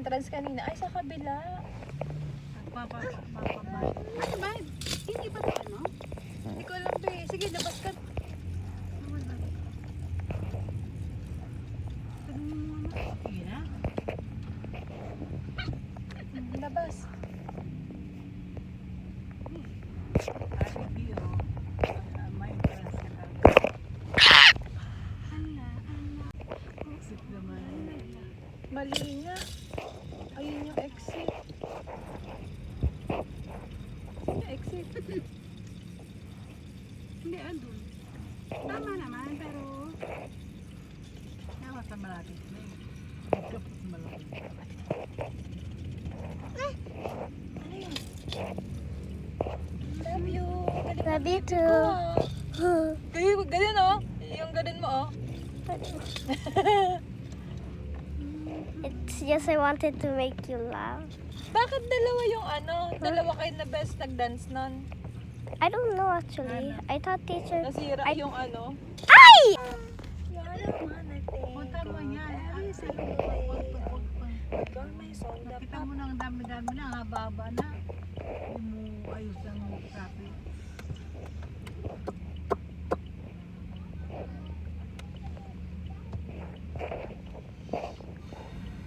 entrance kanina. Ay, sa kabila. Ano ba? Hindi ba ito ano? Hindi ko alam ba eh. Sige, labas ka. Sige na. Labas. May entrance ka lang. Exit naman. Mali nga. Ayun yung exit. Saan yung exit? Hindi, andun. Tama naman, pero... Kaya sa malapit na eh. Kapag malapit. Ano yun? Love you. Galing Love you mo, too. Galing, galing oh. Yung galing mo oh. It's just I wanted to make you laugh. Bakit dalawa yung ano? Dalawa kayo na best nag-dance nun? I don't know actually. I thought teacher. Nasira yung ano? Ay! Punta mo yan. Nakita mo na ang dami-dami na, haba-haba na. Hindi mo ayos ang traffic.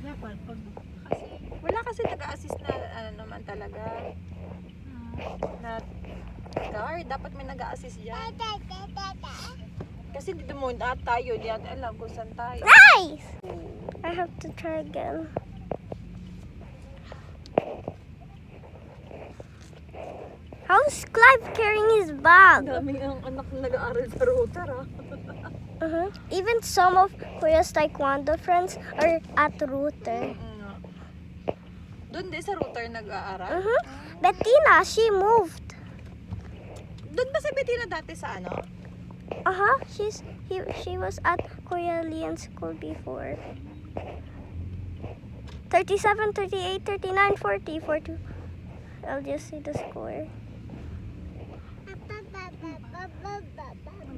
Dapat pag... Wala kasi nag-assist na ano naman talaga. Na car. Dapat may nag-assist dyan. Kasi dito mo tayo. Di natin alam kung saan tayo. Nice! I have to try again. How's Clive carrying his Ang bag? daming ang anak na nag-aaral sa router ah. Even some of Kuya's taekwondo friends are at router. Doon din sa router nag-aaral? Bettina, she moved. Doon ba si Bettina dati sa ano? She was at Kuya Leon's school before. 37, 38, 39, 40, 42. I'll just see the score.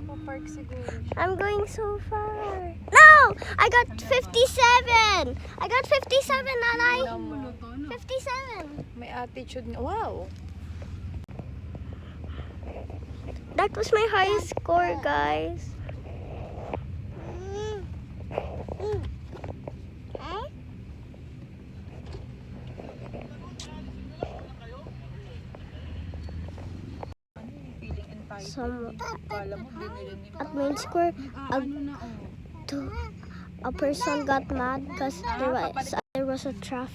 Magpa-park siguro. I'm going so far. No! I got 57! I got 57, Nanay! 57! May attitude. Wow! That was my highest score, guys. Some Kala mo binili ni at main score, a person got mad because there was a traffic.